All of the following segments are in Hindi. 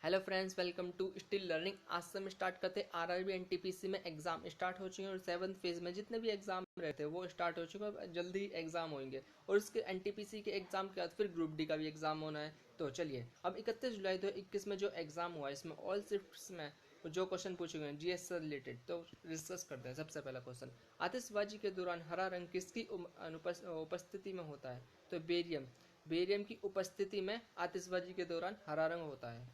Hello friends, welcome to still learning. आज से हम स्टार्ट करते हैं आरआरबी एनटीपीसी में एग्जाम स्टार्ट हो चुके हैं और 7th फेज में जितने भी एग्जाम रहते हैं वो स्टार्ट हो चुके हैं। जल्दी एग्जाम होंगे और उसके एनटीपीसी के एग्जाम के बाद फिर ग्रुप डी का भी एग्जाम होना है। तो चलिए, अब 31 जुलाई 2021 में जो एग्जाम हुआ इसमें ऑल शिफ्ट्स में जो क्वेश्चन पूछे गए हैं जीएस से रिलेटेड, तो डिस्कस करते हैं। सबसे पहला क्वेश्चन, आतिशबाजी के दौरान हरा रंग किसकी उपस्थिति में होता है? तो बेरियम। बेरियम की उपस्थिति में आतिशबाजी के दौरान हरा रंग होता है।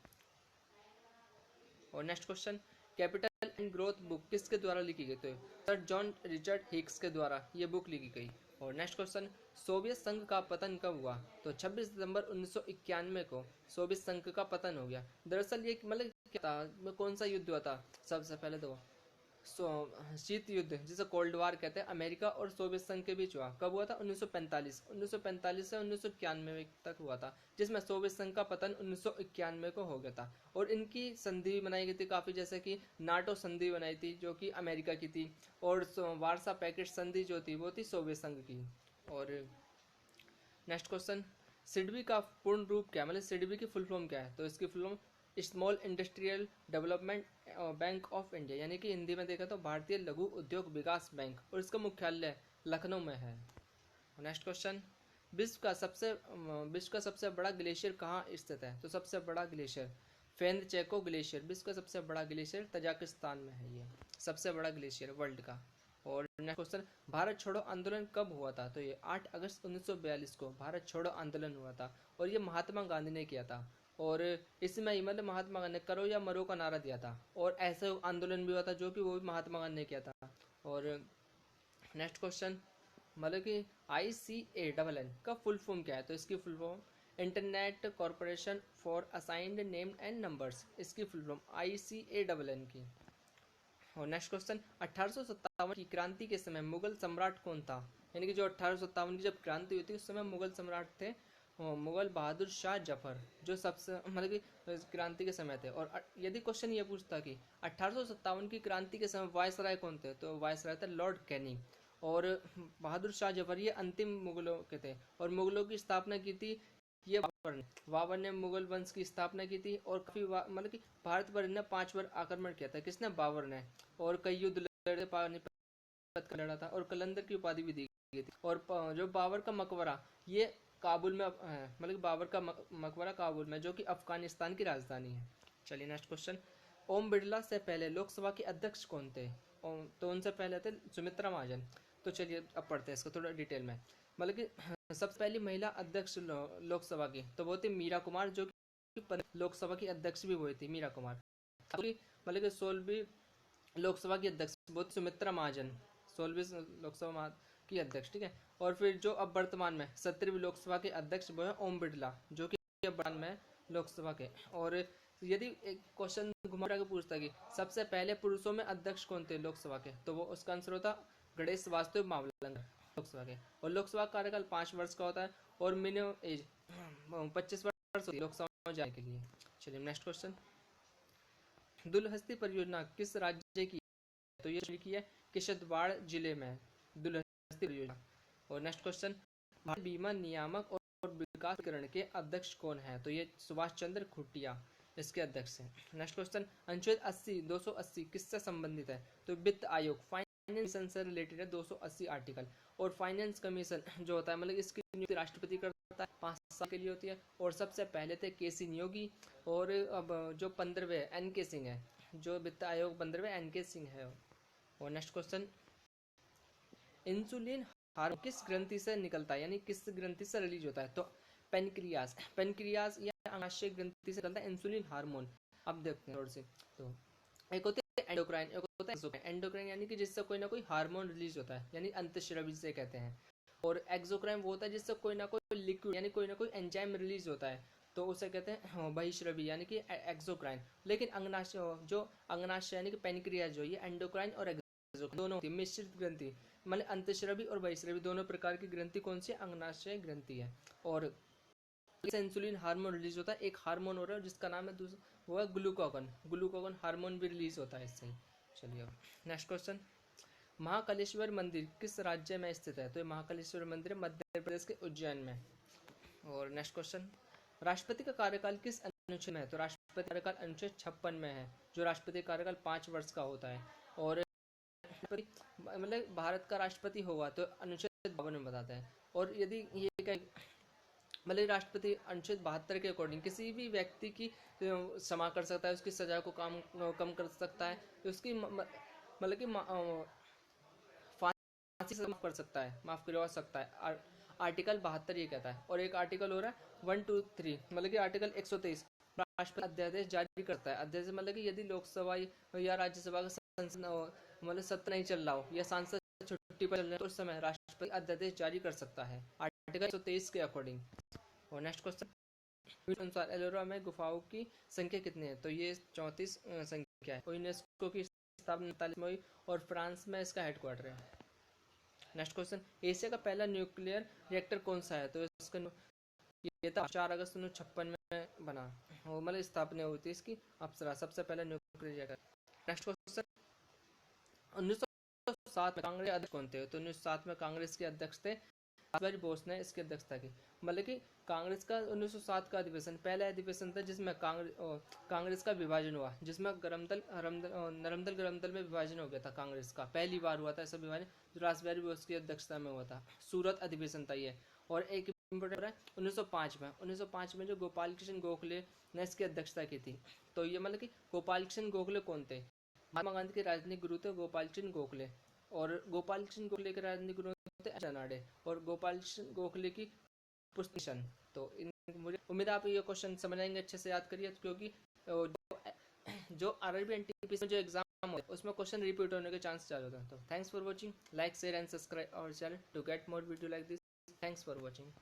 और next question, capital and growth book किसके द्वारा लिखी गई? तो सर जॉन रिचर्ड हिक्स के द्वारा ये बुक लिखी गई। और नेक्स्ट क्वेश्चन, सोवियत संघ का पतन कब हुआ? तो 26 दिसंबर 1991 को सोवियत संघ का पतन हो गया। दरअसल ये मतलब क्या था, कौन सा युद्ध हुआ था? सबसे पहले तो शीत युद्ध जिसे कोल्ड वार कहते हैं, अमेरिका और सोवियत संघ के बीच हुआ। कब हुआ था? 1945 से 1991 तक हुआ था, जिसमें सोवियत संघ का पतन 1991 को हो गया था। और इनकी संधि बनाई गई थी काफ़ी, जैसे कि नाटो संधि बनाई थी जो कि अमेरिका की थी, और वार्सा पैकेट संधि जो थी वो थी सोवियत संघ की। और नेक्स्ट क्वेश्चन, सिडबी का पूर्ण रूप क्या है, मतलब सिडबी की फुल फॉर्म क्या है? तो इसकी full form small industrial development bank of India, यानी कि हिंदी में देखा तो भारतीय लघु उद्योग विकास बैंक, और इसका मुख्यालय लखनऊ में है। नेक्स्ट क्वेश्चन, विश्व का सबसे बड़ा ग्लेशियर कहाँ स्थित है? तो सबसे बड़ा ग्लेशियर फेंद चेको ग्लेशियर, विश्व का सबसे बड़ा ग्लेशियर तजाकिस्तान में है। ये सबसे बड़ा ग्लेशियर वर्ल्ड का। और नेक्स्ट क्वेश्चन, भारत छोड़ो आंदोलन कब हुआ था? तो ये 8 अगस्त 1942 को भारत छोड़ो आंदोलन हुआ था, और ये महात्मा गांधी ने किया था। और इसमें ही मतलब महात्मा गांधी ने करो या मरो का नारा दिया था, और ऐसे आंदोलन भी हुआ था जो कि वो भी महात्मा गांधी ने किया था। और नेक्स्ट क्वेश्चन, मतलब कि ICANN का फुल फॉर्म क्या है? तो इसकी full form internet corporation for assigned name and numbers, इसकी फुल फॉर्म ICANN की। और नेक्स्ट क्वेश्चन, 1857 की क्रांति के समय मुगल सम्राट कौन था? यानी कि जो 1857 की जब क्रांति हुई थी उस समय मुगल सम्राट थे मुगल बहादुर शाह जफर, जो सबसे मतलब कि क्रांति के समय थे। और यदि क्वेश्चन ये पूछता कि 1857 की क्रांति के समय वायसराय कौन थे, तो वायसराय थे लॉर्ड कैनिंग। और बहादुर शाह जफर ये अंतिम मुगलों के थे, और मुगलों की स्थापना की थी ये बाबर ने मुगल वंश की स्थापना की थी। और काफी मतलब कि भारत पर ने 5 बार आक्रमण किया था। किसने? बाबर ने। और कई युद्ध लड़े, पानीपत का लड़ा था, और कलंदर की उपाधि भी दी गई थी। और जो बाबर का मकबरा ये काबुल में है, मतलब बाबर का मकबरा काबुल में, जो कि अफगानिस्तान की राजधानी है। चलिए नेक्स्ट क्वेश्चन, ओम बिरला से पहले लोकसभा के अध्यक्ष कौन थे? तो उनसे पहले थे सुमित्रा महाजन। तो चलिए अब पढ़ते हैं इसको थोड़ा डिटेल में। मतलब कि सबसे पहली महिला अध्यक्ष लोकसभा की तो वो थी मीरा कुमार, जो कि लोकसभा की अध्यक्ष भी वो थी मीरा कुमार। मतलब कि 16वीं लोकसभा की अध्यक्ष वो थी सुमित्रा महाजन, 16वीं लोकसभा की अध्यक्ष, ठीक है। और फिर जो अब वर्तमान में 17वीं लोकसभा के अध्यक्ष वो है ओम बिरला, जो कि अब वर्तमान में लोकसभा के। और यदि एक क्वेश्चन घुमा के पूछता कि सबसे पहले पुरुषों में अध्यक्ष कौन थे लोकसभा के, तो वो उसका आंसर होता गणेश वासुदेव मावलंकर लोकसभा के। और लोकसभा कार्यकाल 5 वर्ष का होता है, और मिनिमम एज 25 वर्ष होती है लोकसभा में जाने के लिए। चलिए नेक्स्ट क्वेश्चन, दुलहस्ती परियोजना किस राज्य की? तो ये की है किशतवाड़ जिले में दुलहस्ती परियोजना। और नेक्स्ट क्वेश्चन, भारतीय बीमा नियामक और विकास प्राधिकरण के अध्यक्ष कौन है? तो ये सुभाष चंद्र खुटिया इसके अध्यक्ष हैं। नेक्स्ट क्वेश्चन, अनुच्छेद 80 280 किससे संबंधित है? तो वित्त आयोग फाइनेंस से रिलेटेड है 280 आर्टिकल। और फाइनेंस कमीशन जो होता है, मतलब इसकी नियुक्ति राष्ट्रपति करता है, 5 साल के लिए होती है। और सबसे पहले थे केसी नियोगी, और अब जो 15वें NK सिंह है, जो वित्त आयोग 15वें NK सिंह है। और नेक्स्ट क्वेश्चन, इंसुलिन हार्मोन किस ग्रंथि से निकलता है, यानी किस ग्रंथि से रिलीज होता है? तो पेनक्रियास या अंगाशय ग्रंथि से निकलता है इंसुलिन हार्मोन। अब देखते हैं और से, तो एक होते हैं एंडोक्राइन, एक होता है एक्सोक्राइन। एंडोक्राइन यानी कि जिससे कोई ना कोई हार्मोन रिलीज होता है, यानी अंतःस्रावी से कहते हैं। और एक्सोक्राइन वो होता है जिससे कोई ना कोई लिक्विड यानी कोई ना कोई एंजाइम रिलीज होता है, तो उसे कहते हैं बहिश्रवी यानी कि एक्सोक्राइन। लेकिन अंगनाशय जो अंगनाशय यानी कि पेनक्रियास जो ये एंडोक्राइन और दोनों होती है मिश्रित ग्रंथि, मतलब अंतःस्रावी और बहिश्रवी दोनों प्रकार की ग्रंथि कौन सी? अंगनाशय ग्रंथि है। और इंसुलिन हार्मोन रिलीज होता है, एक हार्मोन हो रहा है जिसका नाम है वो है ग्लूकागन। ग्लूकागन हार्मोन भी रिलीज होता है इससे। चलिए नेक्स्ट क्वेश्चन, महाकालेश्वर मंदिर किस राज्य में स्थित है? तो महाकालेश्वर मंदिर मध्य प्रदेश के उज्जैन में। और नेक्स्ट क्वेश्चन, राष्ट्रपति का कार्यकाल किस अनुच्छेद में है, तो राष्ट्रपति कार्यकाल अनुच्छेद 56 में है, जो राष्ट्रपति कार्यकाल 5 वर्ष का होता है। और मतलब भारत का राष्ट्रपति होगा तो अनुच्छेद 52 में बताता है। और यदि ये मतलब राष्ट्रपति अनुच्छेद 72 के अकॉर्डिंग किसी भी व्यक्ति की क्षमा कर सकता है, उसकी सजा को कम कर सकता है, उसकी मतलब कि फांसी से माफ कर सकता है, माफ करवा सकता है। आर्टिकल 72 ये कहता है। और एक आर्टिकल हो रहा है 1, 2, 3, मतलब कि आर्टिकल 123 राष्ट्रपति अध्यादेश जारी करता है। अध्यादेश मतलब कि यदि लोकसभा या राज्यसभा का मतलब सत्र नहीं चल रहा हो या सांसद छुट्टी पर चल रहे हैं, तो उस समय राष्ट्रपति अध्यादेश जारी कर सकता है आर्टिकल 123 के अकॉर्डिंग। और नेक्स्ट क्वेश्चन, अनुसार एलोरा में गुफाओं की संख्या कितनी है? तो ये 34 संख्या है। और यूनेस्को की स्थापना 49 में हुई और फ्रांस में इसका हेडक्वार्टर है। नेक्स्ट क्वेश्चन, एशिया का पहला न्यूक्लियर रिएक्टर कौन सा है? तो इसका ये था 4 अगस्त 1956 में बना, वो मतलब स्थापना हुई थी इसकी अप्सरा, सबसे पहला न्यूक्लियर रिएक्टर। नेक्स्ट क्वेश्चन, 1907 में कांग्रेस अध्यक्ष कौन थे? तो 1907 में कांग्रेस के अध्यक्ष थे रासबिहारी बोस ने इसकी अध्यक्षता की। मतलब कि कांग्रेस का 1907 का अधिवेशन पहला अधिवेशन था जिसमें कांग्रेस का विभाजन हुआ, जिसमें नरमदल गरमदल में विभाजन हो गया था। कांग्रेस का पहली बार हुआ था ऐसा विभाजन, जो रासबिहारी बोस की अध्यक्षता में हुआ था। सूरत अधिवेशन था ये। और एक इम्पोर्टेंट है 1905 में जो गोपाल कृष्ण गोखले ने इसकी अध्यक्षता की थी। तो ये मतलब कि गोपाल कृष्ण गोखले कौन थे? महात्मा गांधी के राजनीतिक गुरु थे गोपाल कृष्ण गोखले। और गोपाल कृष्ण गोखले के राजनीतिक गुरु थे अनाड़े और गोपाल कृष्ण गोखले की पुस्तक। तो मुझे उम्मीद है आप ये क्वेश्चन समझ आएंगे, अच्छे से याद करिए, क्योंकि जो आरआरबी एनटीपीसी में जो एग्जाम होता है उसमें क्वेश्चन रिपीट होने के चांस ज्यादा होते हैं। तो thanks for watching, like share and subscribe our channel to get more video like this. Thanks for watching.